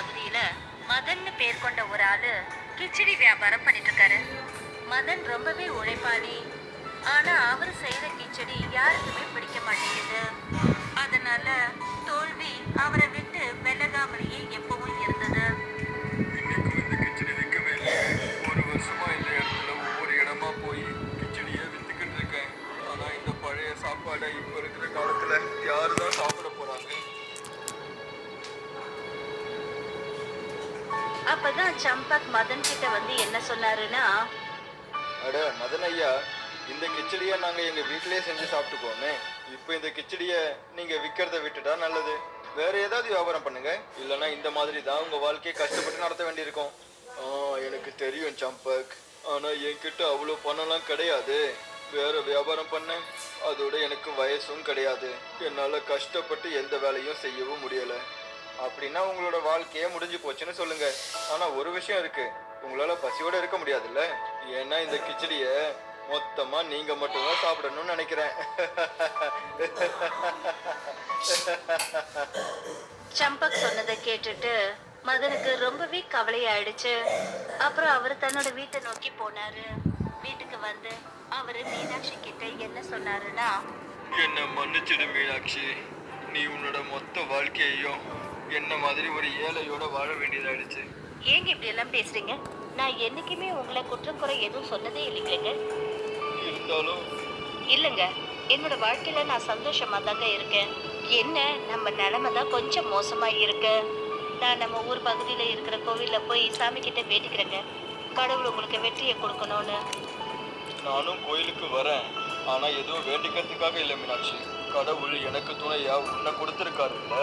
பகுதியில மதன் பேர் கொண்ட ஒரு ஆளு கிச்சடி வியாபாரம் பண்ணிட்டு இருக்காரு. மதன் ரொம்பவே உழைப்பாளி. ஆனா அவர் செய்யற கிச்சடி யாருக்குமே பிடிக்க மாட்டேங்குது. அதனால தோல்வி அவரை விட்டு விலகாமலேயே எப்பவும் இருந்தது. இன்னைக்கும் இந்த கிச்சடி விற்கவே இல்லை. ஒரு வருஷமா இந்த இடத்துல ஒவ்வொரு இடமா போய் கிச்சடியை வித்துக்கிட்டு இருக்கேன். ஆனா இந்த பழைய சாப்பாடை இப்ப இருக்கிற காலத்துல யாருதான் சாப்பிட போறாங்க? அப்பதான் சம்பக் மதன் கிட்ட வந்து என்ன சொன்னாருன்னா, அட மதன் ஐயா, இந்த கிச்சடியை நாங்க எங்க வீட்டிலேயே செஞ்சு சாப்பிட்டுக்கோமே. இப்போ இந்த கிச்சடியை நீங்க விற்கிறத விட்டுட்டா நல்லது. வேற ஏதாவது வியாபாரம் பண்ணுங்க. இல்லைன்னா இந்த மாதிரி தான் உங்க வாழ்க்கையை கஷ்டப்பட்டு நடத்த வேண்டியிருக்கும். எனக்கு தெரியும் சம்பக், ஆனா என்கிட்ட அவ்வளோ பணம்லாம் கிடையாது. வேற வியாபாரம் பண்ண, அதோட எனக்கு வயசும் கிடையாது. என்னால கஷ்டப்பட்டு எந்த வேலையும் செய்யவும் முடியல. அப்படின்னா உங்களோட வாழ்க்கையே முடிஞ்சு போச்சுன்னு சொல்லுங்க. ஆனா ஒரு விஷயம் இருக்கு, உங்களால பசியோட இருக்க முடியாதுல்ல. ஏன்னா இந்த கிச்சடிய மொத்தமா நீங்க மட்டும்தான் சாப்பிடணும்னு நினைக்கிறேன். சம்பக் சொன்னதை கேட்டுட்டு மதனுக்கு ரொம்பவே கவலையாயிடுச்சு. அப்புறம் அவர் தன்னோட வீட்டை நோக்கி போனாரு. வீட்டுக்கு வந்து அவரு மீனாட்சி கிட்ட என்ன சொன்னாருன்னா, என்ன மன்னிச்சிடு மீனாட்சி, நீ உன்னோட மொத்த வாழ்க்கையையும் என்ன மாதிரி ஒரு ஏழையோட வாழ வேண்டியதாயிடுச்சு. ஏங்க இப்படி எல்லாம் பேசுறீங்க? நான் என்னைக்குமே உங்களை குற்றம் குறை எதுவும் சொன்னதே இல்லைங்க. இருந்தாலும் இல்லைங்க, என்னோட வாழ்க்கையில நான் சந்தோஷமா தாங்க இருக்கேன். என்ன நம்ம நிலைமை தான் கொஞ்சம் மோசமா இருக்கு. நான் நம்ம ஊர் பகுதியில இருக்கிற கோவில்ல போய் சாமி கிட்ட வேண்டிக்கிறேங்க, கடவுள் உங்களுக்கு வெற்றியை கொடுக்கணும்னு. நானும் கோயிலுக்கு வரேன். ஆனா எதுவும் வேண்டிக்கிறதுக்காக இல்லை மீனாட்சி. கடவுள் எனக்கு துணையா உன்னை கொடுத்துருக்காருல்ல,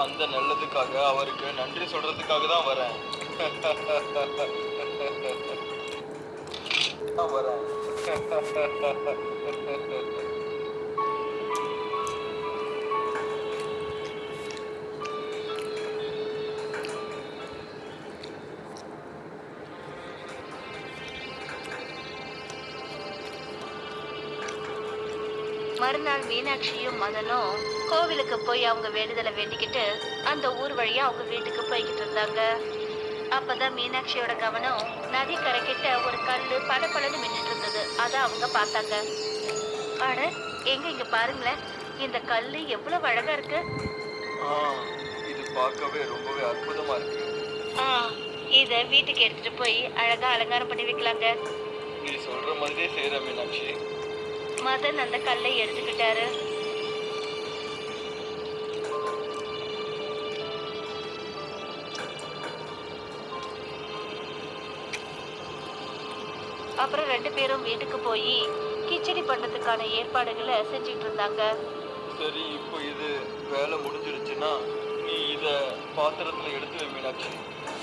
அந்த நல்லதுக்காக அவருக்கு நன்றி சொல்றதுக்காக தான் வரேன். நான் வரேன். மறுநாள் மீனாட்சியும் மதனும் கோவிலுக்கு போய் அவங்க வேண்டுதலை வேண்டிக்கிட்டு அந்த ஊர் வழியா அவங்க வீட்டுக்கு போய்கிட்டு இருந்தாங்க. அப்பதான் மீனாட்சியோட கவனம் நதி கரைக்கிட்ட ஒரு கல்லு பளபளன்னு மின்னுட்டு இருந்தது. அத அவங்க பார்த்தாங்க. அட, இங்க பாருங்களேன், இந்த கல்லு எவ்வளவு அழகா இருக்கு. இது பார்க்கவே ரொம்பவே அற்புதமா இருக்கு. இத வீட்டுக்கு எடுத்துட்டு போய் அழகா அலங்காரம் பண்ணி வைக்கலாங்க. நீ சொல்ற மாதிரியே செய்யற மீனாட்சி. மதன் அந்த கல்லை எடுத்துக்கிட்டாரு. அப்புறம் ரெண்டு பேரும் வீட்டுக்கு போய் கிச்சடி பண்றதுக்கான ஏற்பாடுகளை செஞ்சுட்டு இருந்தாங்க. சரி, இப்போ இது வேலை முடிஞ்சிருச்சுன்னா நீ இத பாத்திரத்துல எடுத்து வை மீனாட்சி.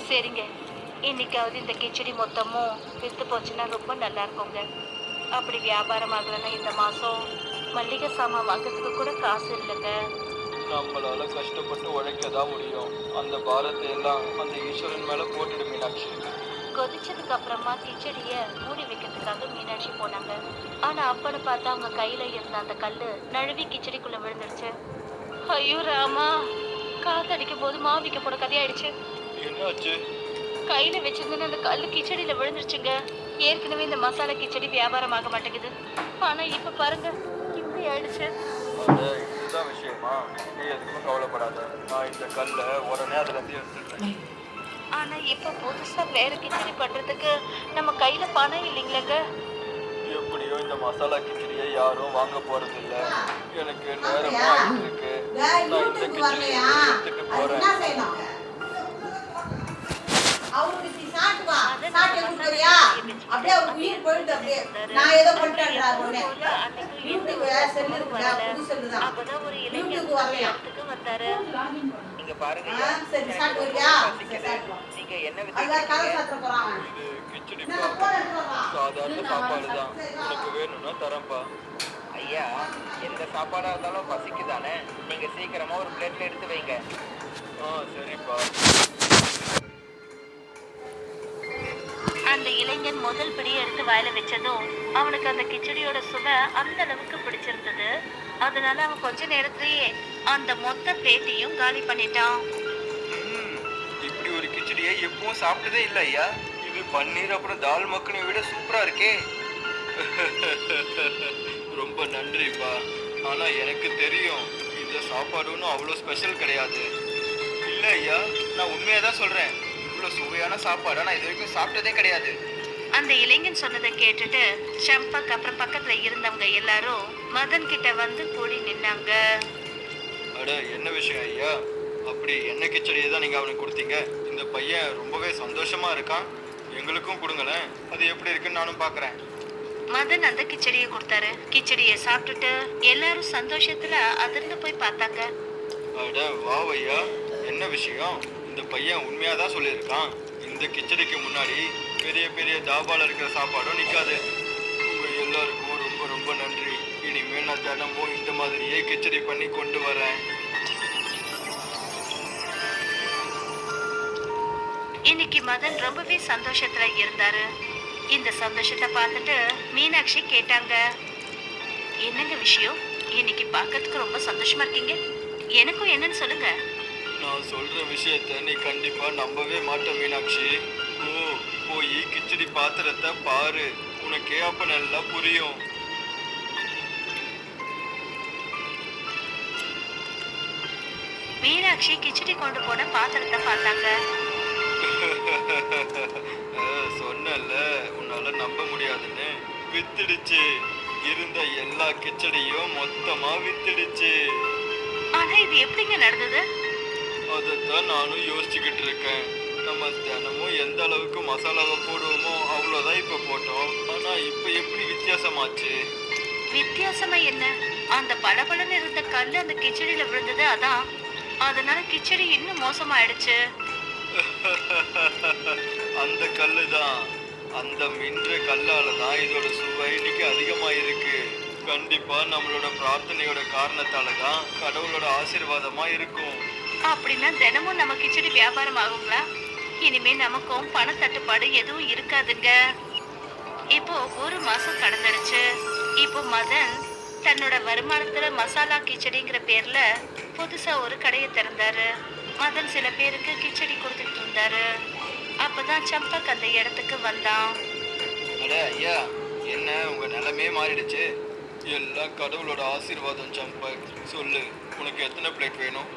சரிங்க, இன்னைக்காவது இந்த கிச்சடி மொத்தமும் வித்து போச்சுன்னா ரொம்ப நல்லா இருக்குங்க. அப்படி வியாபாரம் ஆகலன்னா இந்த மாசம் மல்லிகை சாமான் வாங்கிறதுக்கு கூட காசு இல்லைங்க. நம்மளால கஷ்டப்பட்டு உழைக்கதான் முடியும். அந்த பாரத்தை எல்லாம் அந்த ஈஸ்வரன் மேல போட்டுடு மீனாட்சி. கொதிச்சதுக்கு அப்புறமா கிச்சடிய மூடி வைக்கிறதுக்காக மீனாட்சி போனாங்க. ஆனா அப்பன்னு பார்த்தா அவங்க கையில இருந்த அந்த கல்லு நழுவி கிச்சடிக்குள்ள விழுந்துருச்சு. ஐயோ ராமா, காத்தடிக்கும் போது மாவிக்க போட கதையாயிடுச்சு. என்னாச்சு? கையில வச்சிருந்தேன்னு அந்த கல்லு கிச்சடியில விழுந்துருச்சுங்க. ஏற்கனவே இந்த மசாலா கிச்சடி வியாபாரம் ஆக மாட்டேங்குது. ஆனா இப்ப பாருங்க, இப்படி ஆயிடுச்சு. இதுதான் விஷயமா? நீ எதுக்கும் கவலைப்படாத, நான் இந்த கல்லை உடனே அதுல இருந்து எடுத்துடுறேன். ஆனா இப்ப புதுசா வேற கிச்சடி பண்றதுக்கு நம்ம கையில பணம் இல்லைங்களேங்க. எப்படியோ இந்த மசாலா கிச்சடியை யாரும் வாங்க போறது இல்ல. எனக்கு நேரமா ஆயிட்டு இருக்கு. நான் இந்த கிச்சடியை எடுத்துட்டு போறேன். அப்பதான் ஒரு இளைஞர் வந்தாரு. நீங்க பாருங்க, நீங்க என்ன இது கிச்சடிப்பா, சாதாரண சாப்பாடு தான். உனக்கு வேணும்னா தரேன்ப்பா. ஐயா, எந்த சாப்பாடா இருந்தாலும் பசிக்குதானே? நீங்க சீக்கிரமா ஒரு பிளேட்ல எடுத்து வைங்க. சரிப்பா. அந்த இளைஞன் முதல் பிடியை எடுத்து வாயில வச்சதும் அவனுக்கு அந்த கிச்சடியோட சுவை அந்த அளவுக்கு பிடிச்சிருந்தது. அதனால அவன் கொஞ்ச நேரத்திலேயே அந்த மொத்த பிளேட்டையும் காலி பண்ணிட்டான். இப்படி எப்பவும் சாப்பிட்டதே இல்லை ஐயா. இது பன்னீர் அப்புறம் தால் மக்னி விட சூப்பரா இருக்கே. ரொம்ப நன்றிப்பா. ஆனா எனக்கு தெரியும் இந்த சாப்பாடு ஒன்றும் அவ்வளோ ஸ்பெஷல் கிடையாது. இல்லை ஐயா, நான் உண்மையாக தான் சொல்கிறேன். இவ்வளோ சுவையான சாப்பாடை நான் இது வரைக்கும் சாப்பிட்டதே கிடையாது. அந்த இளைஞன் சொன்னதை கேட்டுட்டு சம்பக் அப்புறம் பக்கத்துல இருந்தவங்க எல்லாரும் மதன் கிட்ட வந்து கூடி நின்னாங்க. அட என்ன விஷயம் ஐயா? அப்படி என்ன கிச்சடியை தான் நீங்க அவனுக்கு கொடுத்தீங்க? இந்த பையன் ரொம்பவே சந்தோஷமா இருக்கான். எங்களுக்கும் கொடுங்களேன், அது எப்படி இருக்குன்னு நானும் பார்க்கறேன். மதன் அந்த கிச்சடியை கொடுத்தாரு. கிச்சடியை சாப்பிட்டுட்டு எல்லாரும் சந்தோஷத்துல அதிர்ந்து போய் பார்த்தாங்க. அட வா ஐயா, என்ன விஷயம்? இந்த பையன் உண்மையா தான் சொல்லியிருக்கான். இந்த கிச்சடிக்கு முன்னாடி பெரிய பெரிய தாபால இருக்கிற சாப்பாடும் நிற்காது. உங்க எல்லாருக்கும் ரொம்ப ரொம்ப நன்றி. இனிமேல் நான் தினமும் இந்த மாதிரியே கிச்சடி பண்ணி கொண்டு வரேன். இன்னைக்கு மதன் ரொம்பவே சந்தோஷத்துல இருந்தாரு. இந்த சந்தோஷத்தை பார்த்துட்டு மீனாட்சி கேட்டாங்க, என்னங்க விஷயம்? இன்னைக்கு பார்க்கறதுக்கு ரொம்ப சந்தோஷமா இருக்கீங்க. எனக்கும் என்னன்னு சொல்லுங்க. நான் சொல்ற விஷயத்த நீ கண்டிப்பா நம்பவே மாட்ட மீனாட்சி. ஓ, போய் கிச்சடி பாத்திரத்தை பாரு, உனக்கே அப்ப நல்லா புரியும். மீனாட்சி கிச்சடி கொண்டு போன பாத்திரத்தை பார்த்தாங்க. சொன்னல உன்னால நம்ப முடியாதுன்னு. வித்துடுச்சு. இருந்த எல்லா கிச்சடியும் மொத்தமா வித்துடுச்சு. ஆனா இது எப்படிங்க நடந்தது? அதைத்தான் நானும் யோசிச்சுக்கிட்டு இருக்கேன். நம்ம தினமும் எந்த அளவுக்கு மசாலாவை போடுவோமோ அவ்வளோதான் இப்ப போட்டோம். ஆனா இப்ப எப்படி வித்தியாசமாச்சு? வித்தியாசமா என்ன? அந்த பளபளன்னு இருந்த கல்லு அந்த கிச்சடியில விழுந்தது, அதான். அதனால கிச்சடி இன்னும் மோசமாயிடுச்சு. அந்த கல்லு தான். அந்த மின்ற கல்லால தான் இதோட சுவை இன்னைக்கு அதிகமா இருக்கு. கண்டிப்பா நம்மளோட பிரார்த்தனையோட காரணத்தால தான் கடவுளோட ஆசீர்வாதமா இருக்கும். அப்படின்னா தினமும் நம்ம கிச்சடி வியாபாரம் ஆகுங்களா? இனிமே நமக்கும் பண தட்டுப்பாடு எதுவும் இருக்காதுங்க. இப்போ ஒரு மாசம் கடந்துடுச்சு. இப்போ மதன் தன்னோட வருமானத்துல மசாலா கிச்சடிங்கிற பேர்ல புதுசா ஒரு கடையை திறந்தாரு. மதன் சில பேருக்கு கிச்சடி கொடுத்துட்டு இருந்தாரு. அப்பதான் சம்பக் அந்த இடத்துக்கு வந்தான். அட ஐயா, என்ன உங்க நிலைமையே மாறிடுச்சு? எல்லாம் கடவுளோட ஆசீர்வாதம் சம்பக். சொல்லு, உனக்கு எத்தனை பிளேட் வேணும்?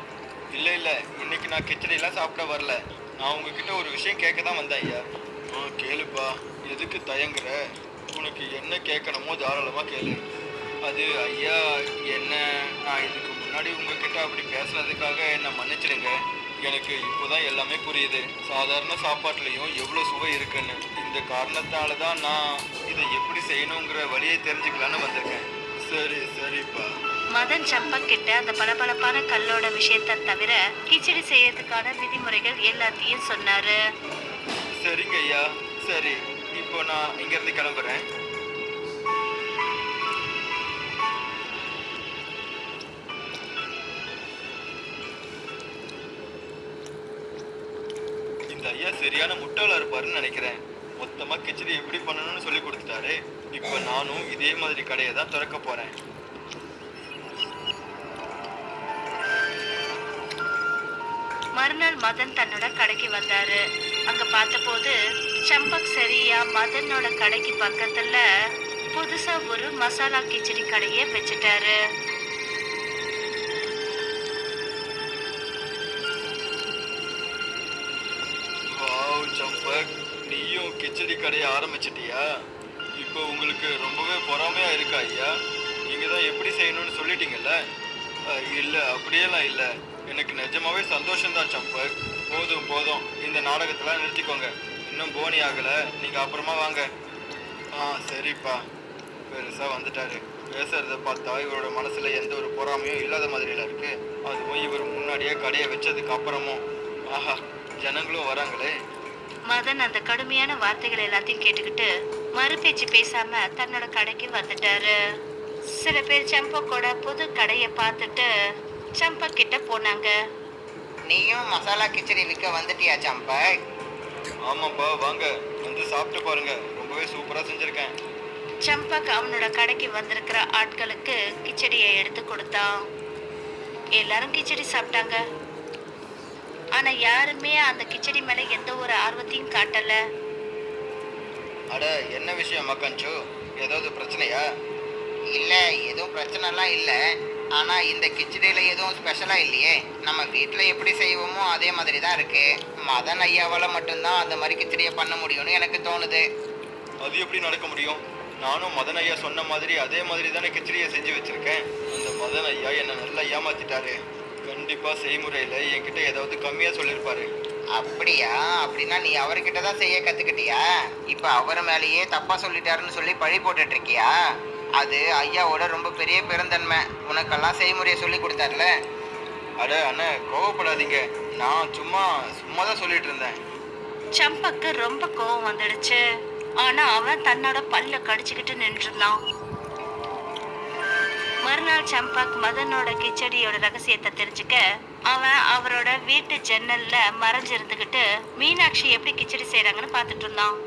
இல்லை இல்லை, இன்னைக்கு நான் கிச்சடியெல்லாம் சாப்பிட வரல. நான் உங்ககிட்ட ஒரு விஷயம் கேட்க தான் வந்தேன் ஐயா. கேளுப்பா, எதுக்கு தயங்குற? உனக்கு என்ன கேட்கணுமோ தாராளமாக கேளு. அது ஐயா, என்ன நான் இதுக்கு முன்னாடி உங்ககிட்ட அப்படி பேசுனதுக்காக என்னை மன்னிச்சிடுங்க. எனக்கு இப்போதான் எல்லாமே புரியுது. சாதாரண சாப்பாட்டுலேயும் எவ்வளோ சுவை இருக்குன்னு. இந்த காரணத்தால தான் நான் இதை எப்படி செய்யணுங்கிற வழியை தெரிஞ்சுக்கலான்னு வந்திருக்கேன். சரி சரிப்பா. மதன் சம்பக் கிட்ட அந்த பளபளப்பான கல்லோட விஷயத்தை தவிர கிச்சடி செய்யறதுக்கான விதிமுறைகள் எல்லாத்தையும் சொன்னாரு. சரிங்க ஐயா, சரி. இப்போ நான் இங்கிருந்து கிளம்புறேன். இந்த ஐயா சரியான முட்டாளா இருப்பாருன்னு நினைக்கிறேன். மொத்தமா கிச்சடி எப்படி பண்ணணும்னு சொல்லி கொடுத்துட்டாரு. இப்போ நானும் இதே மாதிரி கடையை தான் திறக்க போறேன். மறுநாள் மதன் தன்னோட கடைக்கு வந்தாரு. அங்க பார்த்தபோது சம்பக் சரியா மதனோட கடைக்கு பக்கத்துல புதுசா ஒரு மசாலா கிச்சடி கடையை வச்சுட்டாரு. வாவ் சம்பக், நீயும் கிச்சடி கடையை ஆரம்பிச்சிட்டியா? இப்போ உங்களுக்கு ரொம்பவே பொறாமையா இருக்கா ஐயா? நீங்க தான் எப்படி செய்யணும்னு சொல்லிட்டீங்கல்ல. இல்லை, அப்படியெல்லாம் இல்லை. எனக்கு நிஜமாவே சந்தோஷம்தான் சம்பக். போதும் போதும், இந்த நாடகத்தெல்லாம் நிறுத்திக்கோங்க. இன்னும் போனி ஆகலை, நீங்கள் அப்புறமா வாங்க. சரிப்பா. பெருசாக வந்துட்டாரு. பேசுறத பார்த்தா இவரோட மனசில் எந்த ஒரு பொறாமையும் இல்லாத மாதிரில இருக்கு. அதுவும் இவர் முன்னாடியே கடையை வச்சதுக்கு அப்புறமும். ஆஹா, ஜனங்களும் வராங்களே. மதன் அந்த கடுமையான வார்த்தைகள் எல்லாத்தையும் கேட்டுக்கிட்டு மறுபேச்சு பேசாம தன்னோட கடைக்கு வந்துட்டாரு. சில பேர் சம்பக்கோட புது கடையை பார்த்துட்டு சம்பக் கிட்ட போனாங்க. நீயும் மசாலா கிச்சடி விற்க வந்துட்டியா சம்பக்? ஆமாப்பா, வாங்க வந்து சாப்பிட்டு பாருங்க. ரொம்பவே சூப்பராக செஞ்சுருக்கேன். சம்பக் அவனோட கடைக்கு வந்திருக்கிற ஆட்களுக்கு கிச்சடியை எடுத்து கொடுத்தான். எல்லாரும் கிச்சடி சாப்பிட்டாங்க. ஆனா யாருமே அந்த கிச்சடி மேல எந்த ஒரு ஆர்வத்தையும் காட்டல. அட என்ன விஷயம் மக்கஞ்சு, ஏதாவது பிரச்சனையா? இல்லை, எதுவும் பிரச்சனைலாம் இல்லை. ஆனால் இந்த கிச்சடியில் எதுவும் ஸ்பெஷலாக இல்லையே. நம்ம வீட்டில் எப்படி செய்வோமோ அதே மாதிரி தான் இருக்கு. மதன் ஐயாவால் மட்டும்தான் அந்த மாதிரி கிச்சடியை பண்ண முடியும்னு எனக்கு தோணுது. அது எப்படி நடக்க முடியும்? நானும் மதன் ஐயா சொன்ன மாதிரி அதே மாதிரி தானே கிச்சடியை செஞ்சு வச்சிருக்கேன். அந்த மதன் ஐயா என்னை நல்லா ஏமாத்திட்டாரு. கண்டிப்பா செய்முறையில என்கிட்ட ஏதாவது கம்மியா சொல்லியிருப்பாரு. அப்படியா? அப்படின்னா நீ அவர்கிட்ட தான் செய்ய கற்றுக்கிட்டியா? இப்போ அவர் மேலேயே தப்பாக சொல்லிட்டாருன்னு சொல்லி பழி போட்டுட்டு இருக்கியா? அது ஐயாவோட ரொம்ப பெரிய பெருந்தன்மை. உனக்கெல்லாம் செய்முறையை சொல்லி கொடுத்தாருல. அட அண்ணே, கோவப்படாதீங்க. நான் சும்மா தான் சொல்லிட்டு இருந்தேன். சம்பக்கு ரொம்ப கோவம் வந்துடுச்சு. ஆனா அவன் தன்னோட பல்ல கடிச்சுக்கிட்டு நின்றுருந்தான். மறுநாள் சம்பக் மதனோட கிச்சடியோட ரகசியத்தை தெரிஞ்சுக்க அவன் அவரோட வீட்டு ஜன்னல்ல மறைஞ்சிருந்துகிட்டு மீனாட்சி எப்படி கிச்சடி செய்யறாங்கன்னு பாத்துட்டு இருந்தான்.